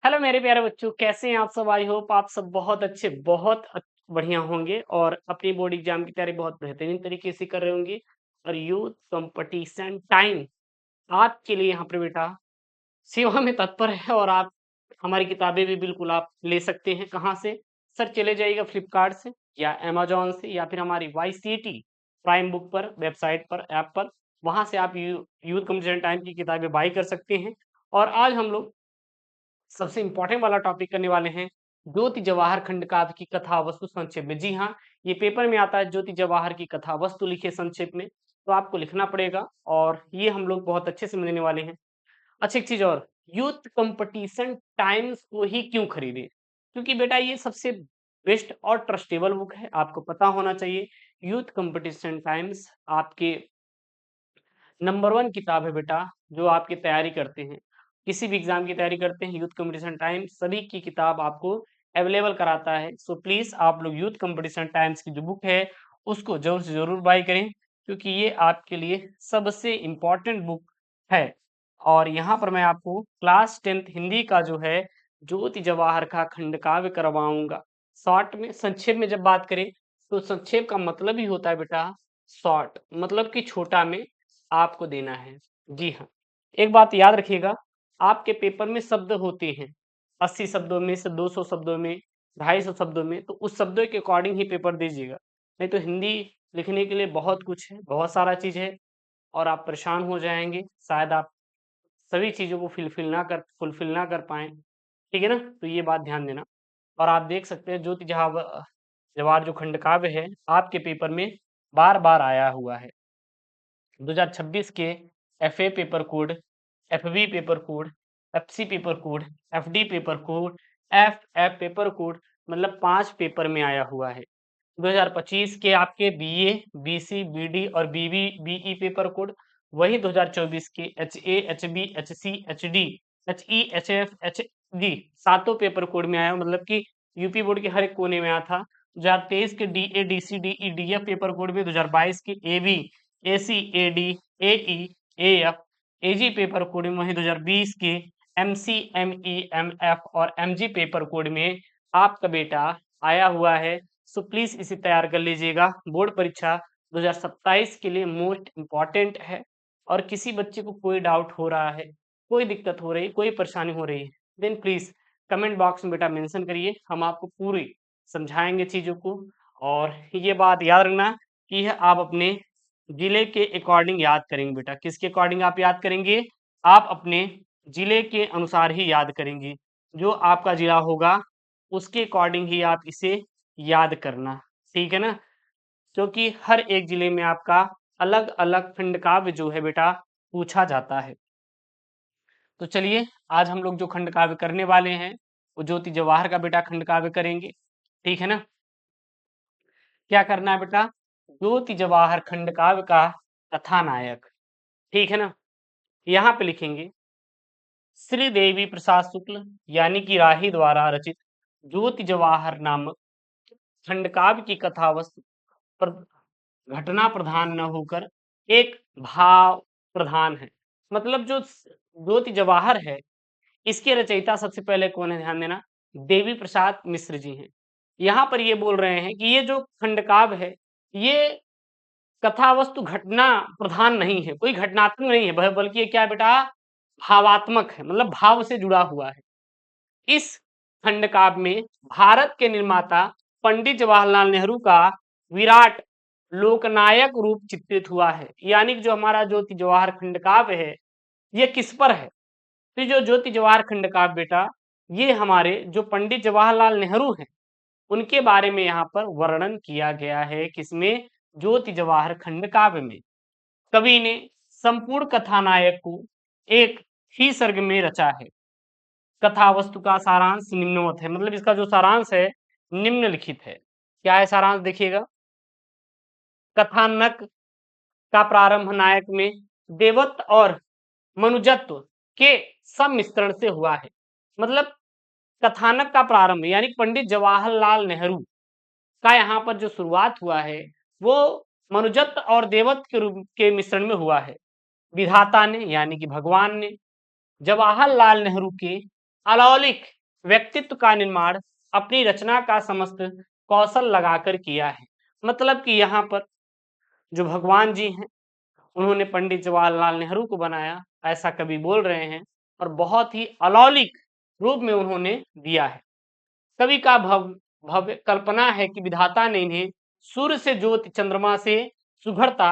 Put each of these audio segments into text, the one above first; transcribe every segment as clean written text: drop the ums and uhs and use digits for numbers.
Hello मेरे प्यारे बच्चों, कैसे हैं आप सब? आई होप आप सब बहुत अच्छे, बढ़िया होंगे और अपनी बोर्ड एग्जाम की तैयारी बहुत बेहतरीन तरीके से कर रहे होंगे। और यूथ कंपटीशन टाइम आपके लिए यहाँ पे बेटा सेवा में तत्पर है। और आप हमारी किताबें भी बिल्कुल आप ले सकते हैं। कहाँ से? सर चले जाइएगा फ्लिपकार्ट से या अमेजोन से या फिर हमारी वाईसीटी प्राइम बुक पर, वेबसाइट पर, ऐप पर। वहां से आप यूथ कंपटीशन टाइम की किताबें बाई कर सकते हैं। और आज हम लोग सबसे इम्पोर्टेंट वाला टॉपिक करने वाले हैं, ज्योति जवाहर खंड काव्य की कथा वस्तु संक्षेप में। जी हाँ, ये पेपर में आता है, ज्योति जवाहर की कथा वस्तु लिखे संक्षेप में। तो आपको लिखना पड़ेगा और ये हम लोग बहुत अच्छे से समझने वाले हैं। अच्छा, एक चीज और, यूथ कंपटीशन टाइम्स को ही क्यों खरीदे? क्योंकि बेटा ये सबसे बेस्ट और ट्रस्टेबल बुक है, आपको पता होना चाहिए। यूथ कंपटीशन टाइम्स आपके नंबर वन किताब है बेटा। जो आपकी तैयारी करते हैं, किसी भी एग्जाम की तैयारी करते हैं, यूथ कंपटीशन टाइम सभी की किताब आपको अवेलेबल कराता है। सो प्लीज आप लोग यूथ कंपटीशन टाइम्स की जो बुक है उसको जरूर से जरूर बाय करें, क्योंकि ये आपके लिए सबसे इम्पोर्टेंट बुक है। और यहाँ पर मैं आपको क्लास 10th हिंदी का जो है ज्योति जवाहर का खंड काव्य करवाऊंगा। शॉर्ट में, संक्षेप में जब बात करें तो संक्षेप का मतलब ही होता है बेटा शॉर्ट, मतलब कि छोटा में आपको देना है। जी हाँ, एक बात याद रखिएगा, आपके पेपर में शब्द होते हैं 80 शब्दों में से 200 शब्दों में, 250 शब्दों में, तो उस शब्दों के अकॉर्डिंग ही पेपर दीजिएगा। नहीं तो हिंदी लिखने के लिए बहुत कुछ है, बहुत सारा चीज है और आप परेशान हो जाएंगे। शायद आप सभी चीजों को फुलफिल ना कर पाए। ठीक है ना? तो ये बात ध्यान देना। और आप देख सकते हैं ज्योति जवाहर जो खंड काव्य है आपके पेपर में बार बार आया हुआ है। 2026 के FA paper code, FB paper code, FC paper code, FD paper code, F paper code, मतलब 5 पेपर में आया हुआ है। 2025 के आपके बीए, बीसी, बीडी और बीबी बीई पेपर कोड, वही 2024 के HA, HB, HC, HD, HE, HF, HD सातों पेपर कोड में आया, मतलब कि यूपी बोर्ड के हर एक कोने में आया था। 2023 के DA, DC, DE, DF paper code में, 2022 के AB, AC, AD, AE, AF, AG paper code में, वहीं 2020 के एमसी, एमई, एमएफ और एमजी पेपर कोड में आपका बेटा आया हुआ है। सो प्लीज इसे तैयार कर लीजिएगा। बोर्ड परीक्षा 2027 के लिए मोस्ट इम्पॉर्टेंट है। और किसी बच्चे को कोई डाउट हो रहा है, कोई दिक्कत हो रही है, कोई परेशानी हो रही है, देन प्लीज कमेंट बॉक्स में बेटा मेंशन करिए, हम आपको पूरी समझाएंगे चीजों को। और ये बात याद रखना कि यह आप अपने जिले के अकॉर्डिंग याद करेंगे बेटा। किसके अकॉर्डिंग आप याद करेंगे? आप अपने जिले के अनुसार ही याद करेंगे। जो आपका जिला होगा उसके अकॉर्डिंग ही आप इसे याद करना। ठीक है ना? क्योंकि हर एक जिले में आपका अलग अलग खंड काव्य जो है बेटा पूछा जाता है। तो चलिए, आज हम लोग जो खंड काव्य करने वाले हैं वो ज्योति जवाहर का बेटा खंड काव्य करेंगे। ठीक है ना? क्या करना है बेटा? ज्योति जवाहर खंड काव्य का कथानायक। ठीक है ना? यहाँ पे लिखेंगे श्री देवी प्रसाद शुक्ल यानी कि राही द्वारा रचित ज्योति जवाहर नामक खंड काव्य की कथा वस्तु पर घटना प्रधान न होकर एक भाव प्रधान है। मतलब जो ज्योति जवाहर है इसके रचयिता सबसे पहले कौन है? ध्यान देना, देवी प्रसाद मिश्र जी हैं। यहाँ पर ये बोल रहे हैं कि ये जो खंड काव्य है ये कथा वस्तु घटना प्रधान नहीं है, कोई घटनात्मक नहीं है, बल्कि ये क्या है बेटा? भावात्मक है, मतलब भाव से जुड़ा हुआ है। इस खंड काव्य में भारत के निर्माता पंडित जवाहरलाल नेहरू का विराट लोकनायक रूप चित्रित हुआ है। यानी कि जो हमारा ज्योति जवाहर खंड काव्य है ये किस पर है? तो जो ज्योति जवाहर खंड काव्य बेटा ये हमारे जो पंडित जवाहरलाल नेहरू हैं उनके बारे में यहाँ पर वर्णन किया गया है। किसमें? ज्योति जवाहर खंड काव्य में। कवि ने संपूर्ण कथानायक को एक ही सर्ग में रचा है। कथा वस्तु का सारांश निम्नवत है, मतलब इसका जो सारांश है निम्नलिखित है। क्या है सारांश? देखिएगा, कथानक का प्रारंभ नायक में देवत्व और मनुजत्व के सम्मिश्रण से हुआ है। मतलब कथानक का प्रारंभ यानी पंडित जवाहरलाल नेहरू का यहाँ पर जो शुरुआत हुआ है वो मनुजत्व और देवत्व के रूप के मिश्रण में हुआ है। विधाता ने यानी कि भगवान ने जवाहरलाल नेहरू के अलौकिक व्यक्तित्व का निर्माण अपनी रचना का समस्त कौशल लगाकर किया है। मतलब कि यहाँ पर जो भगवान जी हैं, उन्होंने पंडित जवाहरलाल नेहरू को बनाया, ऐसा कवि बोल रहे हैं, और बहुत ही अलौकिक रूप में उन्होंने दिया है। कवि का भव्य कल्पना है कि विधाता ने इन्हें सूर्य से ज्योति, चंद्रमा से सुघड़ता,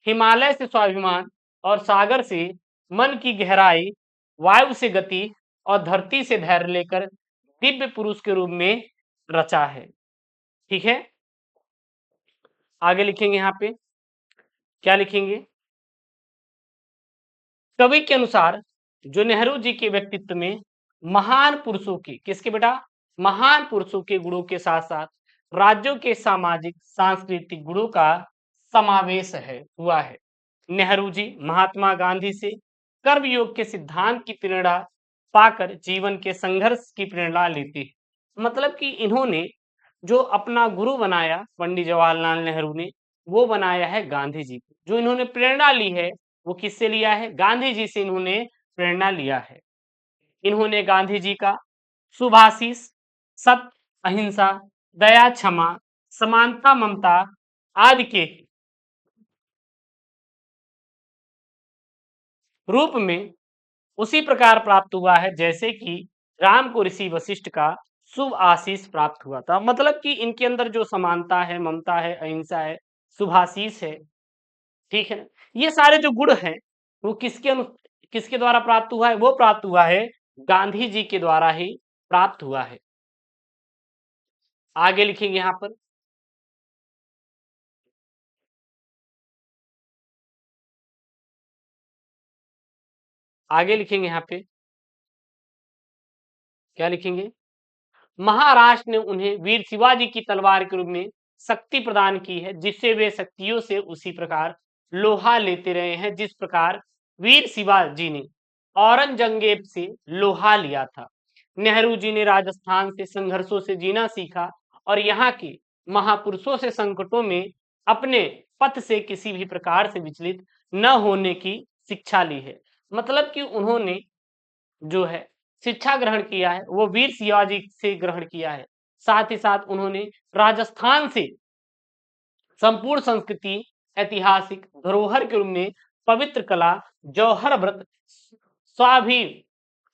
हिमालय से स्वाभिमान और सागर से मन की गहराई, वायु से गति और धरती से धैर्य लेकर दिव्य पुरुष के रूप में रचा है। ठीक है, आगे लिखेंगे। यहाँ पे क्या लिखेंगे? कवि के अनुसार जो नेहरू जी के व्यक्तित्व में महान पुरुषों के, किसके बेटा? महान पुरुषों के गुणों के साथ साथ राज्यों के सामाजिक सांस्कृतिक गुणों का समावेश हुआ है। नेहरू जी महात्मा गांधी से कर्मयोग के सिद्धांत की प्रेरणा पाकर जीवन के संघर्ष की प्रेरणा लेते हैं। मतलब कि इन्होंने जो अपना गुरु बनाया पंडित जवाहरलाल नेहरू ने, वो बनाया है गांधी जी को। जो इन्होंने प्रेरणा ली है वो किससे लिया है? गांधी जी से इन्होंने प्रेरणा लिया है। इन्होंने गांधी जी का शुभाशीष, सत्य, अहिंसा, दया, क्षमा, समानता, ममता आदि के रूप में उसी प्रकार प्राप्त हुआ है जैसे कि राम को ऋषि वशिष्ठ का शुभ आशीष प्राप्त हुआ था। मतलब कि इनके अंदर जो समानता है, ममता है, अहिंसा है, शुभाशीष है, ठीक है ना, ये सारे जो गुण हैं वो किसके द्वारा प्राप्त हुआ है? वो प्राप्त हुआ है गांधी जी के द्वारा ही प्राप्त हुआ है। आगे लिखेंगे यहाँ पर, आगे लिखेंगे यहाँ पे क्या लिखेंगे? महाराष्ट्र ने उन्हें वीर शिवाजी की तलवार के रूप में शक्ति प्रदान की है, जिससे वे शक्तियों से उसी प्रकार लोहा लेते रहे हैं जिस प्रकार वीर शिवाजी ने औरंगजेब से लोहा लिया था। नेहरू जी ने राजस्थान से संघर्षों से जीना सीखा और यहाँ के महापुरुषों से संकटों में अपने पथ से किसी भी प्रकार से विचलित न होने की शिक्षा ली है। मतलब कि उन्होंने जो है शिक्षा ग्रहण किया है वो वीर शिवाजी से ग्रहण किया है। साथ ही साथ उन्होंने राजस्थान से संपूर्ण संस्कृति, ऐतिहासिक धरोहर के रूप में पवित्र कला, जौहर व्रत, स्वाभी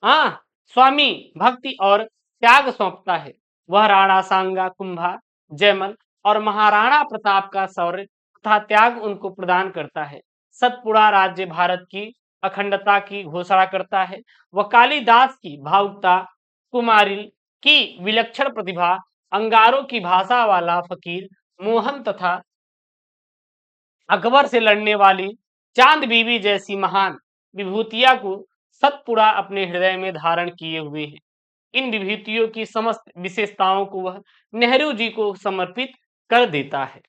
हाँ स्वामी भक्ति और त्याग सौंपता है। वह राणा सांगा, कुंभा, जयमल और महाराणा प्रताप का शौर्य तथा त्याग उनको प्रदान करता है। सतपुड़ा राज्य भारत की अखंडता की घोषणा करता है। वह कालिदास की भावुकता, कुमारिल की विलक्षण प्रतिभा, अंगारों की भाषा वाला फकीर, मोहन तथा अकबर से लड़ने वाली चांद बीबी जैसी महान विभूतियां को सतपुड़ा अपने हृदय में धारण किए हुए है। इन विभूतियों की समस्त विशेषताओं को वह नेहरू जी को समर्पित कर देता है।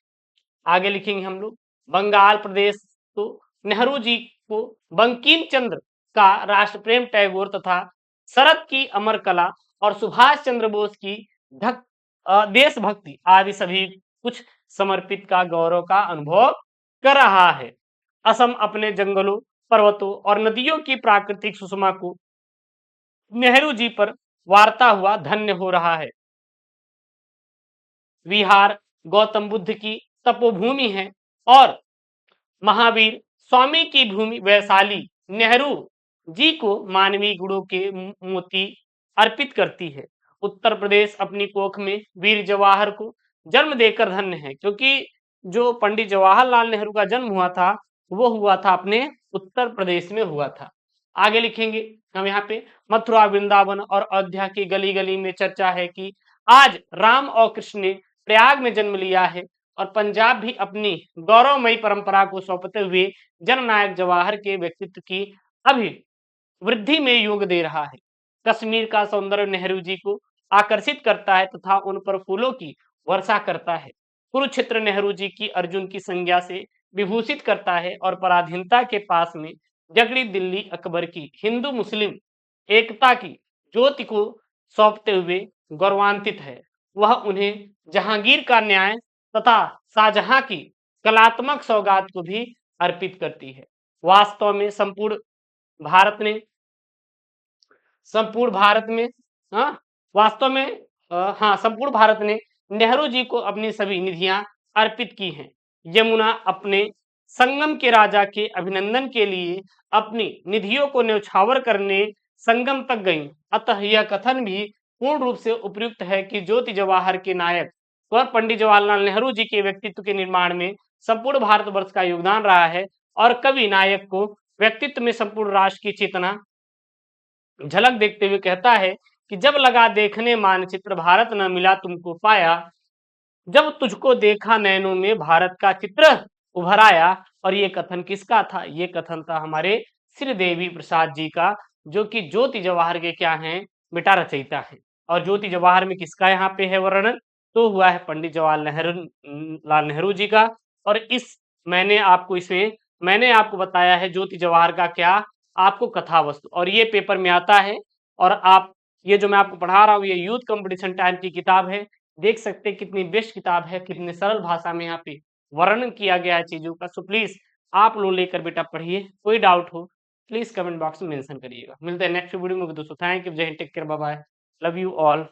आगे लिखेंगे हम लोग, बंगाल प्रदेश तो नेहरू जी को बंकिम चंद्र का राष्ट्र प्रेम, टैगोर तथा शरद की अमर कला और सुभाष चंद्र बोस की देशभक्ति आदि सभी कुछ समर्पित का गौरव का अनुभव कर रहा है। असम अपने जंगलों, पर्वतों और नदियों की प्राकृतिक सुषमा को नेहरू जी पर वारता हुआ धन्य हो रहा है। बिहार गौतम बुद्ध की तपोभूमि है और महावीर स्वामी की भूमि वैशाली नेहरू जी को मानवीय गुणों के मोती अर्पित करती है। उत्तर प्रदेश अपनी कोख में वीर जवाहर को जन्म देकर धन्य है, क्योंकि जो पंडित जवाहरलाल नेहरू का जन्म हुआ था वो हुआ था अपने उत्तर प्रदेश में हुआ था। आगे लिखेंगे हम यहाँ पे, मथुरा, वृंदावन और अयोध्या की गली गली में चर्चा है कि आज राम और कृष्ण ने प्रयाग में जन्म लिया है और पंजाब भी अपनी गौरवमयी परंपरा को सौंपते हुए जननायक जवाहर के व्यक्तित्व की अभिवृद्धि में योग दे रहा है। कश्मीर का सौंदर्य नेहरू जी को आकर्षित करता है तथा उन पर फूलों की वर्षा करता है। कुरुक्षेत्र नेहरू जी की अर्जुन की संज्ञा से विभूषित करता है और पराधीनता के पास में जगड़ी दिल्ली अकबर की हिंदू मुस्लिम एकता की ज्योति को सौंपते हुए गौरवान्वित है। वह उन्हें जहांगीर का न्याय तथा शाहजहां की कलात्मक सौगात को भी अर्पित करती है। वास्तव में संपूर्ण भारत ने संपूर्ण भारत में, हाँ, वास्तव में हाँ, संपूर्ण भारत ने नेहरू जी को अपनी सभी निधियां अर्पित की हैं। यमुना अपने संगम के राजा के अभिनंदन के लिए अपनी निधियों को न्यौछावर करने संगम तक गईं। अतः यह कथन भी पूर्ण रूप से उपयुक्त है कि ज्योति जवाहर के नायक और पंडित जवाहरलाल नेहरू जी के व्यक्तित्व के निर्माण में संपूर्ण भारतवर्ष का योगदान रहा है और कवि नायक को व्यक्तित्व में संपूर्ण राष्ट्र की चेतना झलक देखते हुए कहता है कि जब लगा देखने मानचित्र भारत न मिला तुमको पाया, जब तुझको देखा नैनों में भारत का चित्र उभर आया। और ये कथन किसका था? ये कथन था हमारे श्री देवी प्रसाद जी का, जो कि ज्योति जवाहर के क्या हैं बेटा, रचयिता है। और ज्योति जवाहर में किसका यहाँ पे है वर्णन? तो हुआ है पंडित जवाहरलाल लाल नेहरू जी का। और इस मैंने आपको बताया है ज्योति जवाहर का क्या आपको कथा वस्तु, और ये पेपर में आता है। और आप ये जो मैं आपको पढ़ा रहा हूँ ये यूथ कंपटीशन टाइम की किताब है। देख सकते हैं कितनी बेस्ट किताब है, कितने सरल भाषा में यहाँ पे वर्णन किया गया है चीजों का। सो प्लीज आप लोग लेकर बेटा पढ़िए। कोई डाउट हो प्लीज कमेंट बॉक्स में मेंशन करिएगा। मिलते हैं नेक्स्ट वीडियो में दोस्तों। थैंक यू, जय हिंद, take care, bye bye, love you all.